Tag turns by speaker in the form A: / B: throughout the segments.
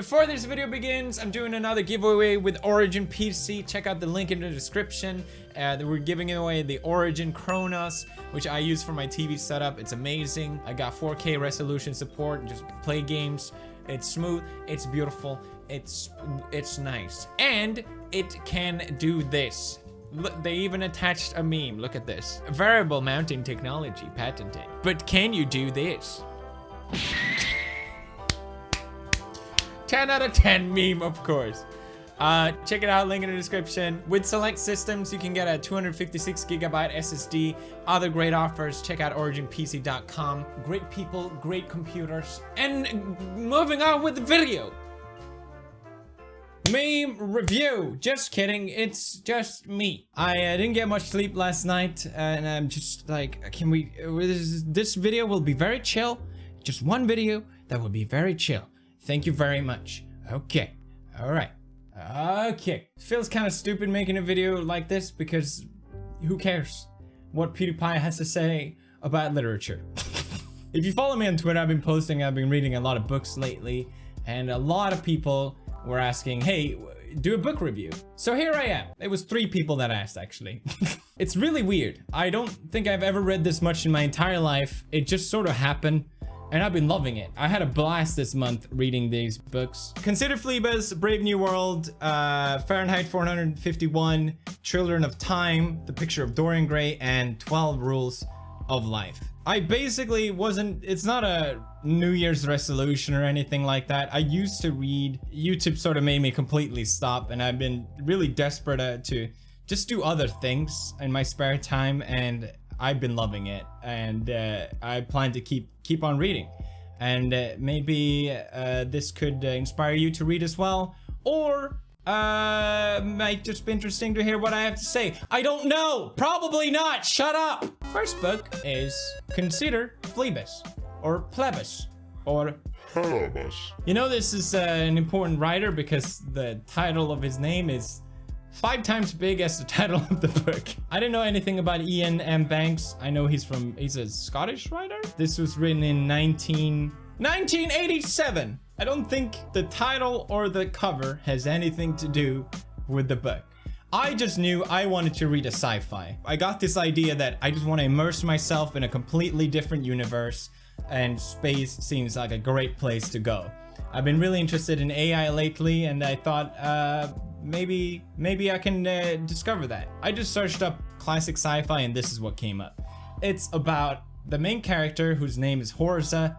A: Before this video begins, I'm doing another giveaway with Origin PC. Check out the link in the description. We're giving away the Origin Chronos, which I use for my TV setup. It's amazing. I got 4K resolution support. Just play games. It's smooth. It's beautiful. It's nice. And it can do this. Look, they even attached a meme. Look at this. Variable mounting technology patented. But can you do this? 10 out of 10 meme, of course. Check it out, link in the description. With select systems, you can get a 256GB SSD. Other great offers, check out originpc.com. Great people, great computers. And moving on with the video. Meme review. Just kidding, it's just me. I didn't get much sleep last night, and I'm just like, this video will be very chill. Just one video that will be very chill. Thank you very much. Okay. All right. Okay. Feels kind of stupid making a video like this because who cares what PewDiePie has to say about literature? If you follow me on Twitter, I've been reading a lot of books lately, and a lot of people were asking, hey, do a book review. So here I am. It was 3 people that asked, actually. It's really weird. I don't think I've ever read this much in my entire life. It just sort of happened. And I've been loving it. I had a blast this month reading these books. Consider Phoebus, Brave New World, Fahrenheit 451, Children of Time, The Picture of Dorian Gray, and 12 Rules of Life. I basically it's not a New Year's resolution or anything like that. I used to read. YouTube sort of made me completely stop, and I've been really desperate to just do other things in my spare time, and I've been loving it, and I plan to keep on reading, and maybe this could inspire you to read as well, or might just be interesting to hear what I have to say. I don't know. Probably not. Shut up. First book is Consider Phlebas, or Plebis, or Plebis. You know, this is an important writer because the title of his name is 5 times big as the title of the book. I didn't know anything about Ian M. Banks. I know he's a Scottish writer. This was written in 1987. I don't think the title or the cover has anything to do with the book. I just knew I wanted to read a sci-fi. I got this idea that I just want to immerse myself in a completely different universe, and space seems like a great place to go. I've been really interested in AI lately, and I thought, maybe I can discover that. I just searched up classic sci-fi, and this is what came up. It's about the main character, whose name is Horza,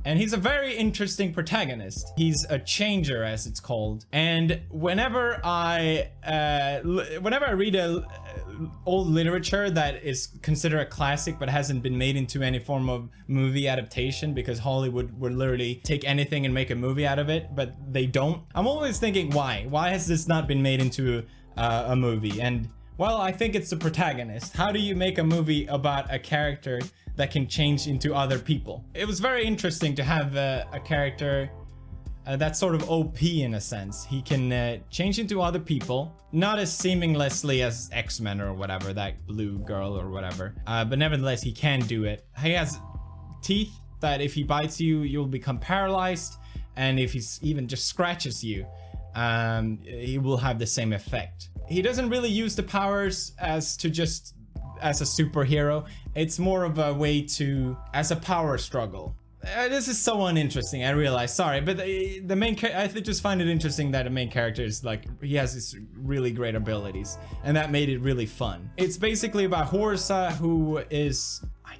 A: and he's a very interesting protagonist. He's a changer, as it's called. And whenever I read old literature that is considered a classic but hasn't been made into any form of movie adaptation, because Hollywood would literally take anything and make a movie out of it, but they don't. I'm always thinking, why has this not been made into a movie? And well, I think it's the protagonist. How do you make a movie about a character that can change into other people? It was very interesting to have a character that's sort of OP in a sense. He can change into other people, not as seamlessly as X-Men or whatever, that blue girl or whatever, but nevertheless he can do it. He has teeth that if he bites you, you'll become paralyzed, and if he even just scratches you, he will have the same effect. He doesn't really use the powers as a superhero. It's more of a way as a power struggle. This is so uninteresting, I realize, sorry, but the main I just find it interesting that the main character is like, he has these really great abilities, and that made it really fun. It's basically about Horza, who is, I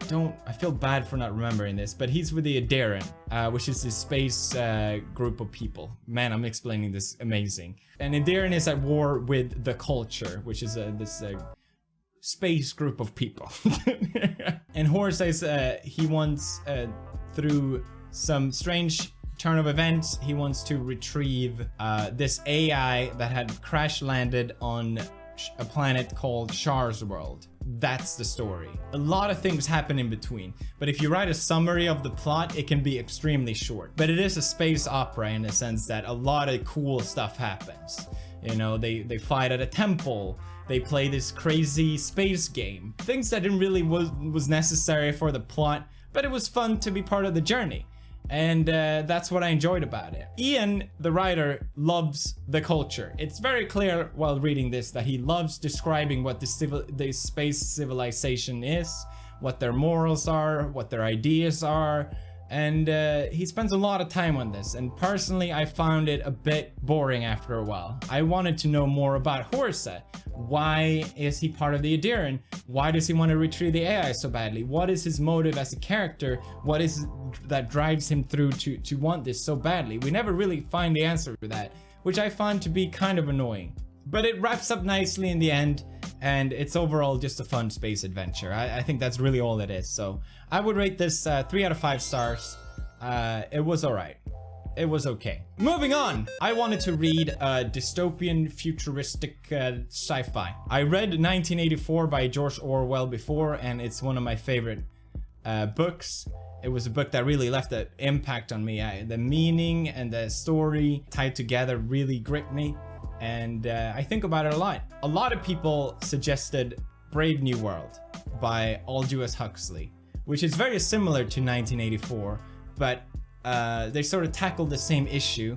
A: feel bad for not remembering this, but he's with the Aderan, which is this space group of people. Man, I'm explaining this amazing. And Aderan is at war with the Culture, which is this space group of people. And Horza is, he wants, through some strange turn of events, he wants to retrieve this AI that had crash landed on a planet called Char's World. That's the story. A lot of things happen in between, but if you write a summary of the plot, it can be extremely short. But it is a space opera in the sense that a lot of cool stuff happens. You know, they fight at a temple, they play this crazy space game. Things that didn't really was necessary for the plot, but it was fun to be part of the journey. And that's what I enjoyed about it. Ian, the writer, loves the culture. It's very clear while reading this that he loves describing what the space civilization is, what their morals are, what their ideas are, and he spends a lot of time on this. And personally, I found it a bit boring after a while. I wanted to know more about Horsa. Why is he part of the Adiran? Why does he want to retrieve the AI so badly? What is his motive as a character? What is that drives him through to want this so badly? We never really find the answer to that, which I find to be kind of annoying. But it wraps up nicely in the end, and it's overall just a fun space adventure. I think that's really all it is. So I would rate this 3 out of 5 stars. It was alright. It was okay. Moving on, I wanted to read dystopian futuristic sci-fi. I read 1984 by George Orwell before, and it's one of my favorite books. It was a book that really left an impact on me. The meaning and the story tied together really gripped me, and I think about it a lot. A lot of people suggested Brave New World by Aldous Huxley, which is very similar to 1984, but they sort of tackle the same issue,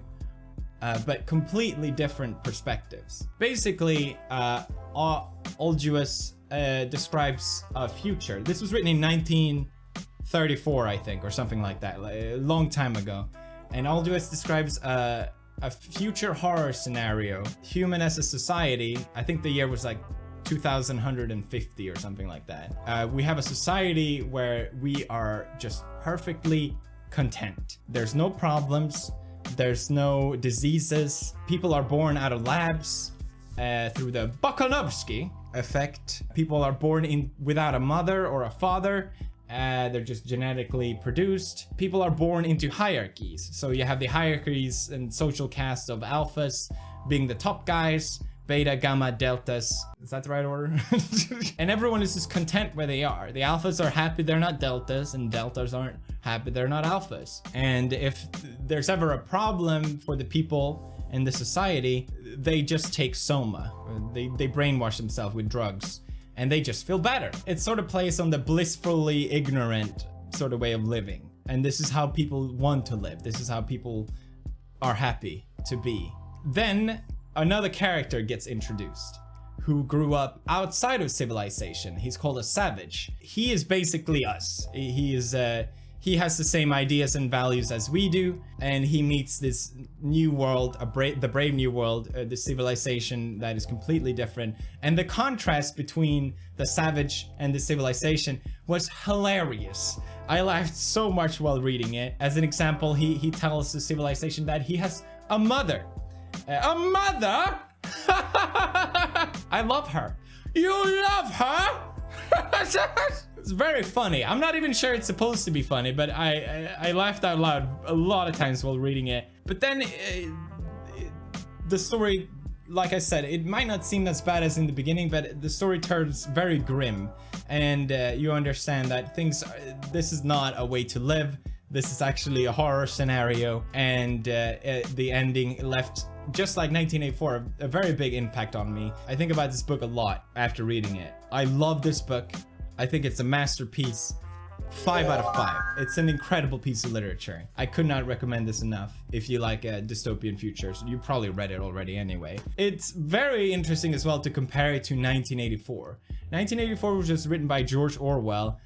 A: but completely different perspectives. Basically, Aldous describes a future. This was written in 1934, I think, or something like that, a long time ago. And Aldous describes a future horror scenario. Human as a society, I think the year was like 2150 or something like that. We have a society where we are just perfectly content. There's no problems, there's no diseases. People are born out of labs through the Bakanovsky effect. People are born without a mother or a father. They're just genetically produced. People are born into hierarchies. So you have the hierarchies and social caste of alphas being the top guys, beta, gamma, deltas. Is that the right order? And everyone is just content where they are. The alphas are happy they're not deltas, and deltas aren't happy they're not alphas. And if there's ever a problem for the people in the society, they just take soma. They brainwash themselves with drugs, and they just feel better. It sort of plays on the blissfully ignorant sort of way of living. And this is how people want to live. This is how people are happy to be. Then another character gets introduced who grew up outside of civilization. He's called a savage. He is basically us. He has the same ideas and values as we do, and he meets this new world, the brave new world, the civilization that is completely different. And the contrast between the savage and the civilization was hilarious. I laughed so much while reading it. As an example, he tells the civilization that he has a mother. A mother? I love her. You love her? It's very funny. I'm not even sure it's supposed to be funny, but I laughed out loud a lot of times while reading it. But then the story, like I said, it might not seem as bad as in the beginning, but the story turns very grim, and you understand that this is not a way to live. This is actually a horror scenario, and the ending left, just like 1984, a very big impact on me. I think about this book a lot after reading it. I love this book. I think it's a masterpiece. 5 out of 5. It's an incredible piece of literature. I could not recommend this enough. If you like dystopian futures, you probably read it already anyway. It's very interesting as well to compare it to 1984. 1984 was just written by George Orwell.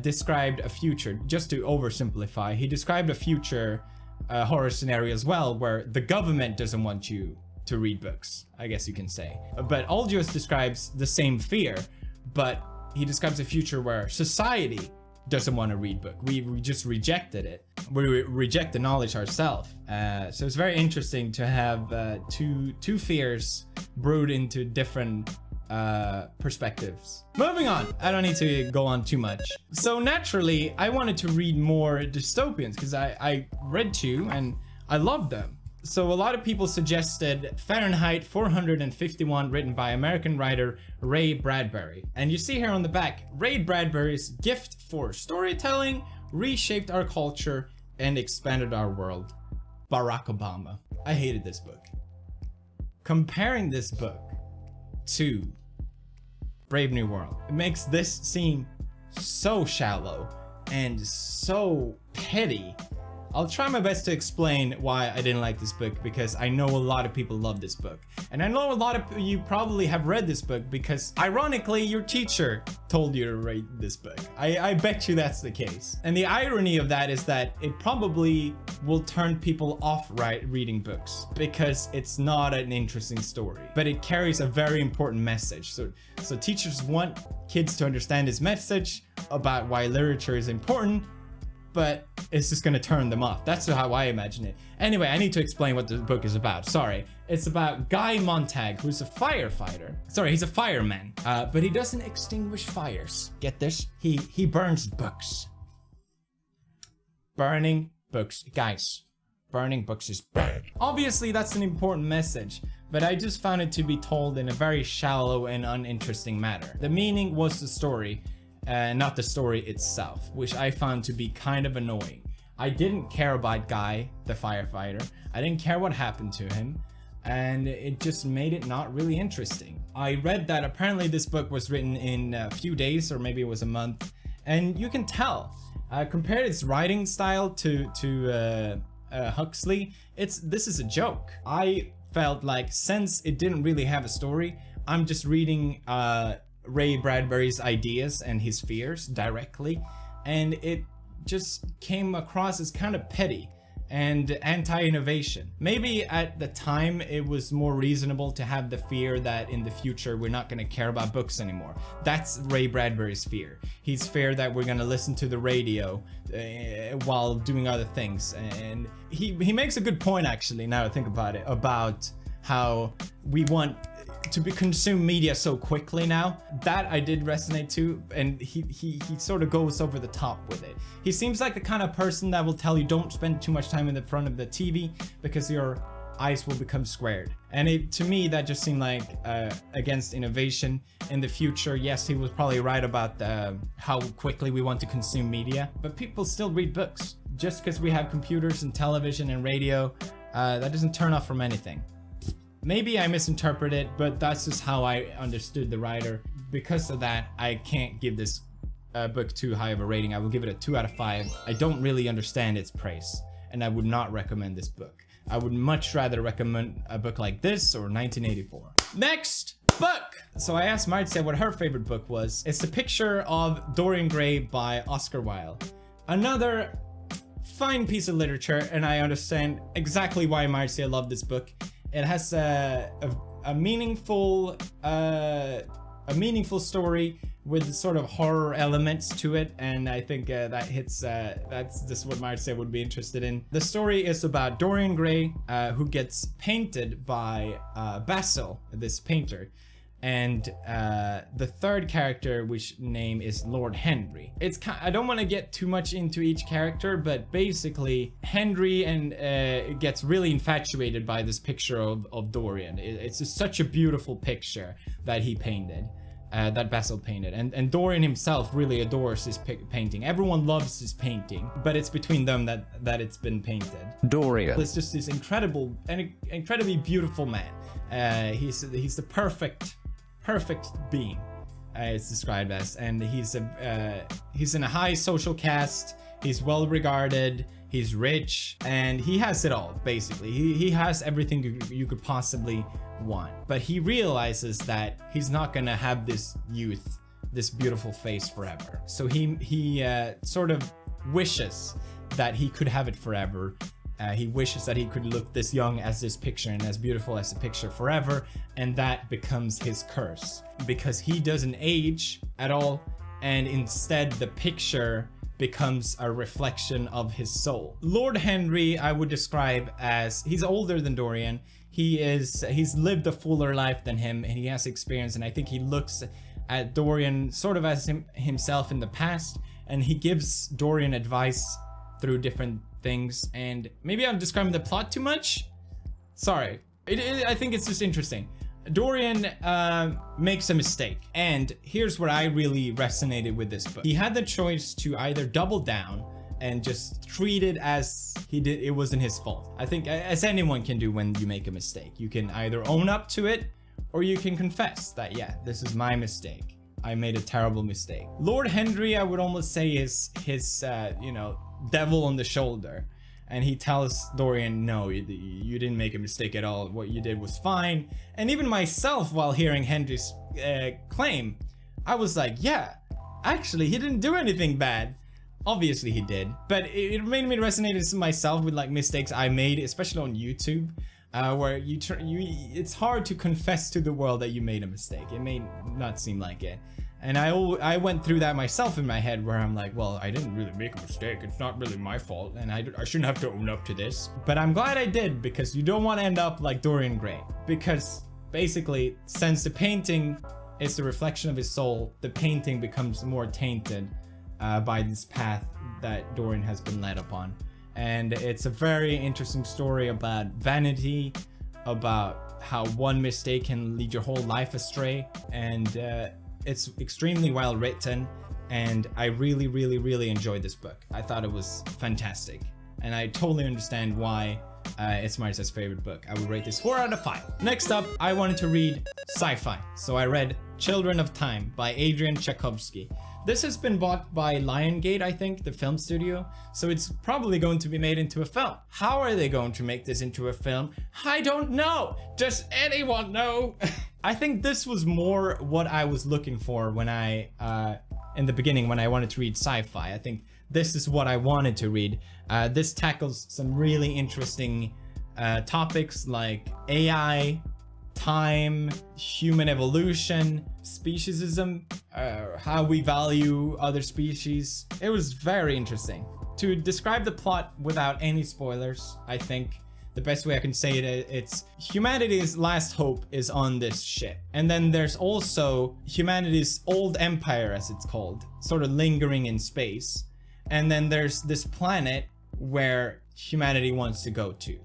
A: Described a future, just to oversimplify, he described a future horror scenario as well, where the government doesn't want you to read books, I guess you can say. But Aldous describes the same fear, but he describes a future where society doesn't want to read book. We just rejected it. We reject the knowledge ourselves. So it's very interesting to have two fears brewed into different perspectives. Moving on, I don't need to go on too much. So naturally, I wanted to read more dystopians because I read 2 and I loved them. So a lot of people suggested Fahrenheit 451, written by American writer Ray Bradbury. And you see here on the back, Ray Bradbury's gift for storytelling reshaped our culture and expanded our world. Barack Obama. I hated this book. Comparing this book to Brave New World, it makes this seem so shallow and so petty I'll try my best to explain why I didn't like this book, because I know a lot of people love this book. And I know a lot of you probably have read this book because, ironically, your teacher told you to read this book. I bet you that's the case. And the irony of that is that it probably will turn people off reading books because it's not an interesting story, but it carries a very important message. So teachers want kids to understand this message about why literature is important, but it's just gonna turn them off. That's how I imagine it. Anyway, I need to explain what the book is about. Sorry. It's about Guy Montag, who's a firefighter. Sorry, he's a fireman, but he doesn't extinguish fires. Get this? He burns books. Burning books. Guys, burning books is bad. Obviously, that's an important message, but I just found it to be told in a very shallow and uninteresting manner. The meaning was the story, not the story itself, which I found to be kind of annoying. I didn't care about Guy, the firefighter. I didn't care what happened to him, and it just made it not really interesting. I read that apparently this book was written in a few days, or maybe it was a month, and you can tell. Compared its writing style to Huxley, this is a joke. I felt like, since it didn't really have a story, I'm just reading Ray Bradbury's ideas and his fears directly, and it just came across as kind of petty and anti-innovation. Maybe at the time it was more reasonable to have the fear that in the future we're not going to care about books anymore. That's Ray Bradbury's fear. He's fear that we're going to listen to the radio while doing other things, and he makes a good point, actually, now I think about it, about how we want to consume media so quickly now. That I did resonate to, and he sort of goes over the top with it. He seems like the kind of person that will tell you don't spend too much time in the front of the TV because your eyes will become squared. And to me, that just seemed like against innovation in the future. Yes, he was probably right about how quickly we want to consume media, but people still read books. Just because we have computers and television and radio, that doesn't turn off from anything. Maybe I misinterpret it, but that's just how I understood the writer. Because of that, I can't give this book too high of a rating. I will give it a 2 out of 5. I don't really understand its praise, and I would not recommend this book. I would much rather recommend a book like this or 1984. Next book! So I asked Marcia what her favorite book was. It's The Picture of Dorian Gray by Oscar Wilde. Another fine piece of literature, and I understand exactly why Marcia loved this book. It has a meaningful story with sort of horror elements to it, and I think that hits. That's just what Marcia would be interested in. The story is about Dorian Gray, who gets painted by Basil, this painter, and the third character, which name is Lord Henry. I don't want to get too much into each character, but basically Henry gets really infatuated by this picture of Dorian. It's just such a beautiful picture that he painted, that Basil painted, and Dorian himself really adores his painting. Everyone loves his painting, but it's between them that it's been painted. Dorian. It's just this incredibly beautiful man. He's the perfect being, it's described as, and he's in a high social caste. He's well regarded, he's rich, and he has it all. Basically, he has everything you could possibly want, but he realizes that he's not gonna have this beautiful face forever. So he sort of wishes that he could have it forever. He wishes that he could look this young as this picture and as beautiful as the picture forever, and that becomes his curse because he doesn't age at all, and instead the picture becomes a reflection of his soul. Lord Henry, I would describe as, he's older than Dorian. He's lived a fuller life than him, and he has experience, and I think he looks at Dorian sort of as himself in the past, and he gives Dorian advice through different things. And maybe I'm describing the plot too much. Sorry. I think it's just interesting. Dorian makes a mistake, and here's where I really resonated with this book. He had the choice to either double down and just treat it as it wasn't his fault. I think as anyone can do when you make a mistake. You can either own up to it, or you can confess that, yeah, this is my mistake. I made a terrible mistake. Lord Henry, I would almost say, is his devil on the shoulder. and he tells Dorian, no, you didn't make a mistake at all. What you did was fine. And even myself, while hearing Henry's claim, I was like, yeah, actually, he didn't do anything bad. Obviously he did, but it made me resonate myself with like mistakes I made, especially on YouTube, where it's hard to confess to the world that you made a mistake. It may not seem like it. And I went through that myself in my head, where I'm like, well, I didn't really make a mistake. It's not really my fault, and I shouldn't have to own up to this. But I'm glad I did, because you don't want to end up like Dorian Gray. Because basically, since the painting is the reflection of his soul, the painting becomes more tainted by this path that Dorian has been led upon. And it's a very interesting story about vanity, about how one mistake can lead your whole life astray, and it's extremely well written, and I really, really, really enjoyed this book. I thought it was fantastic, and I totally understand why it's Marta's favorite book. I would rate this 4 out of 5. Next up, I wanted to read sci-fi, so I read Children of Time by Adrian Tchaikovsky. This has been bought by Lionsgate, I think, the film studio, so it's probably going to be made into a film. How are they going to make this into a film? I don't know. Does anyone know? I think this was more what I was looking for when in the beginning, when I wanted to read sci-fi. I think this is what I wanted to read. This tackles some really interesting topics like AI, time, human evolution, speciesism, how we value other species. It was very interesting. To describe the plot without any spoilers, I think the best way I can say it, it's humanity's last hope is on this ship. And then there's also humanity's old empire, as it's called, sort of lingering in space. And then there's this planet where humanity wants to go to.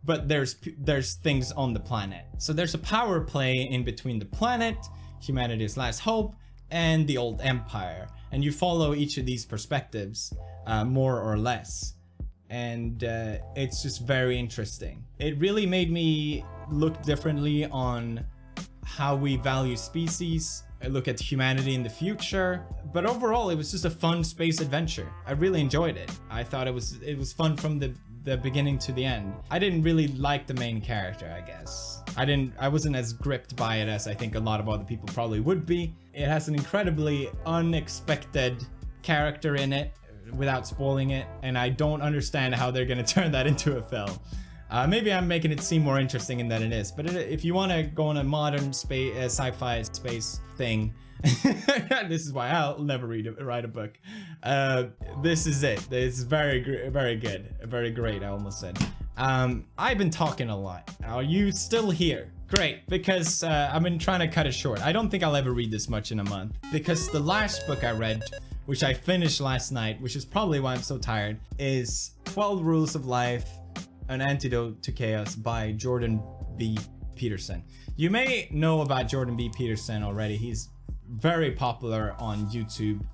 A: But there's things on the planet. So there's a power play in between the planet, humanity's last hope, and the old empire. And you follow each of these perspectives, more or less. And it's just very interesting. It really made me look differently on how we value species, look at humanity in the future. But overall, it was just a fun space adventure. I really enjoyed it. I thought it was fun from the beginning to the end. I didn't really like the main character, I guess. I wasn't as gripped by it as I think a lot of other people probably would be. It has an incredibly unexpected character in it, without spoiling it, and I don't understand how they're gonna turn that into a film. Maybe I'm making it seem more interesting than it is, but if you want to go on a modern space, sci-fi space thing, this is why I'll never write a book. This is it. It's very good, very great. I almost said. I've been talking a lot. Are you still here? Great, because I've been trying to cut it short. I don't think I'll ever read this much in a month, because the last book I read, which I finished last night, which is probably why I'm so tired, is 12 Rules of Life, An Antidote to Chaos by Jordan B. Peterson. You may know about Jordan B. Peterson already. He's very popular on YouTube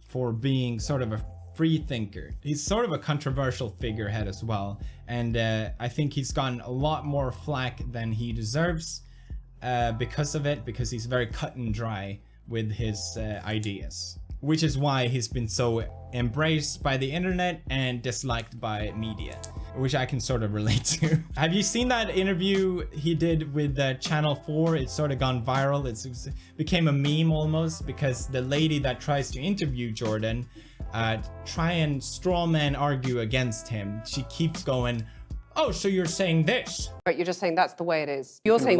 A: for being sort of a free thinker. He's sort of a controversial figurehead as well, and I think he's gotten a lot more flack than he deserves because of it, because he's very cut and dry with his ideas, which is why he's been so embraced by the internet and disliked by media, which I can sort of relate to. Have you seen that interview he did with Channel 4? It's sort of gone viral. It became a meme almost, because the lady that tries to interview Jordan try and strawman argue against him. She keeps going, oh, so you're saying this?
B: Right, you're just saying that's the way it is. You're saying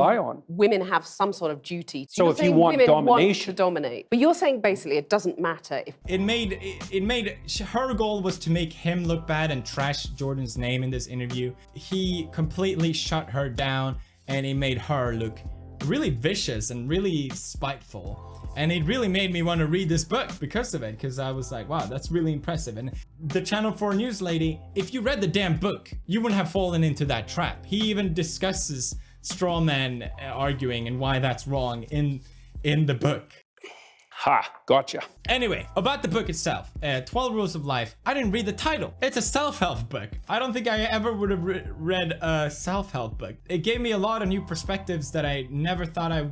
B: women have some sort of duty.
C: So if you want domination,
B: want to dominate. But you're saying basically it doesn't matter if
A: it made her goal was to make him look bad and trash Jordan's name in this interview. He completely shut her down, and he made her look really vicious and really spiteful. And it really made me want to read this book because of it, because I was like, wow, that's really impressive. And the Channel 4 News lady, if you read the damn book, you wouldn't have fallen into that trap. He even discusses strawman arguing and why that's wrong in the book.
C: Ha, gotcha.
A: Anyway, about the book itself, 12 Rules of Life. I didn't read the title. It's a self-help book. I don't think I ever would have read a self-help book. It gave me a lot of new perspectives that I never thought I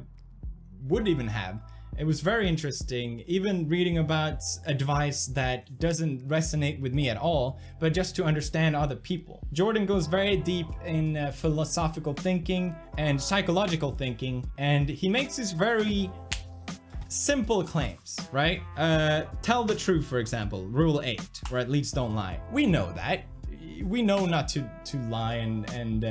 A: would even have. It was very interesting, even reading about advice that doesn't resonate with me at all, but just to understand other people. Jordan goes very deep in philosophical thinking and psychological thinking, and he makes these very simple claims, right? Tell the truth, for example, rule 8, or at least don't lie. We know that. We know not to lie, and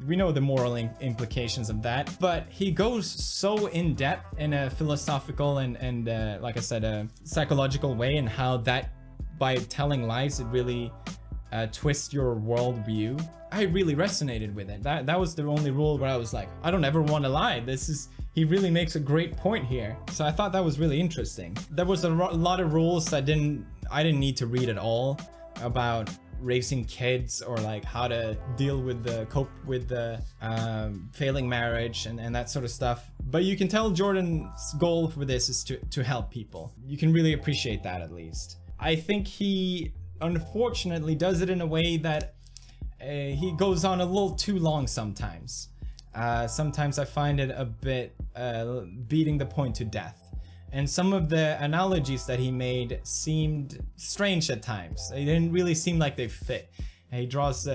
A: we know the moral implications of that, but he goes so in depth in a philosophical and like I said, a psychological way, and how that by telling lies it really twists your worldview. I really resonated with it. That was the only rule where I was like, I don't ever want to lie. He really makes a great point here. So I thought that was really interesting. There was a lot of rules I didn't need to read at all, about raising kids, or like how to deal with cope with the failing marriage and that sort of stuff. But you can tell Jordan's goal for this is to help people. You can really appreciate that, at least. I think he unfortunately does it in a way that he goes on a little too long sometimes. Sometimes I find it a bit beating the point to death. And some of the analogies that he made seemed strange at times. They didn't really seem like they fit. He draws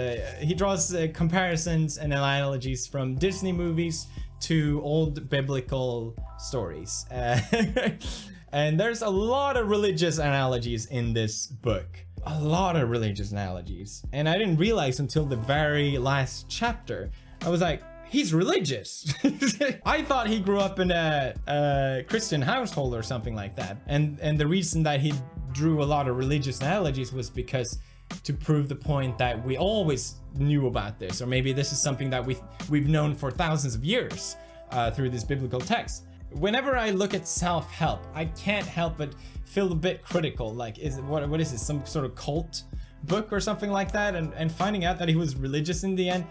A: comparisons and analogies from Disney movies to old biblical stories. And there's a lot of religious analogies in this book. A lot of religious analogies. And I didn't realize until the very last chapter. I was like, he's religious. I thought he grew up in a Christian household or something like that. And the reason that he drew a lot of religious analogies was because to prove the point that we always knew about this, or maybe this is something that we've known for thousands of years through this biblical text. Whenever I look at self-help, I can't help but feel a bit critical. Like, what is this, some sort of cult book or something like that? And finding out that he was religious in the end,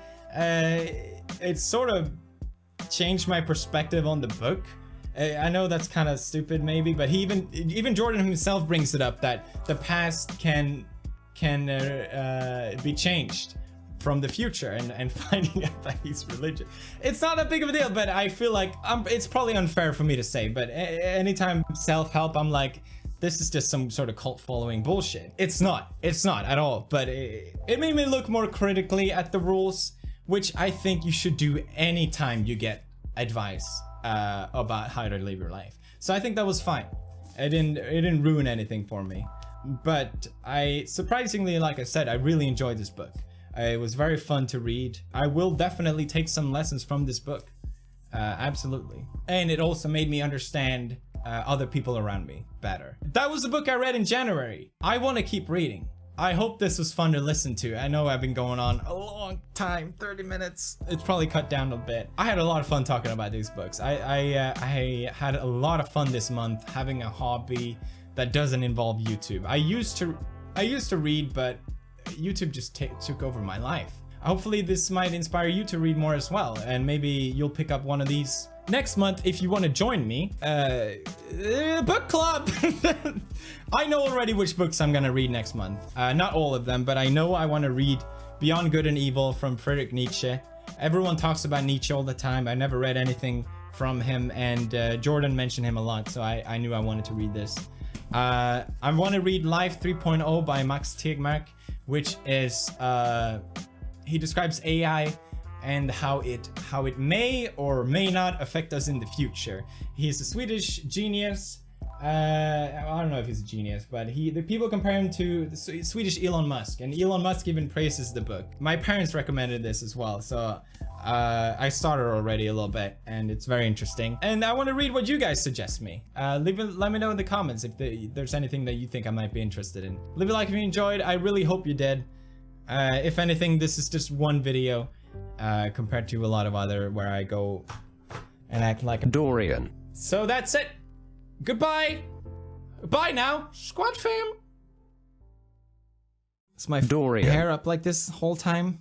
A: it sort of changed my perspective on the book. I know that's kind of stupid maybe, but even Jordan himself brings it up that the past can be changed from the future, and finding out that he's religious. It's not that big of a deal, but I feel like it's probably unfair for me to say, but anytime self-help, I'm like, this is just some sort of cult following bullshit. It's not at all, but it made me look more critically at the rules, which I think you should do anytime you get advice about how to live your life. So I think that was fine. It didn't ruin anything for me. But surprisingly, like I said, I really enjoyed this book. It was very fun to read. I will definitely take some lessons from this book. Absolutely. And it also made me understand other people around me better. That was the book I read in January. I want to keep reading. I hope this was fun to listen to. I know I've been going on a long time, 30 minutes. It's probably cut down a bit. I had a lot of fun talking about these books. I had a lot of fun this month having a hobby that doesn't involve YouTube. I used to read, but YouTube just took over my life. Hopefully this might inspire you to read more as well, and maybe you'll pick up one of these next month if you want to join me. Book club. I know already which books I'm gonna read next month. Not all of them, but I know I want to read Beyond Good and Evil from Friedrich Nietzsche. Everyone talks about Nietzsche all the time. I never read anything from him, and Jordan mentioned him a lot, so I knew I wanted to read this. I want to read Life 3.0 by Max Tegmark, which is he describes AI and how it may or may not affect us in the future. He's a Swedish genius. I don't know if he's a genius, but the people compare him to the Swedish Elon Musk, and Elon Musk even praises the book. My parents recommended this as well, so I started already a little bit, and it's very interesting. And I want to read what you guys suggest me. Let me know in the comments if there's anything that you think I might be interested in. Leave a like if you enjoyed. I really hope you did. If anything, this is just one video compared to a lot of other where I go and act like a
D: Dorian.
A: So that's it. Goodbye. Bye now, squad fam. Is my
D: Dorian
A: hair up like this whole time?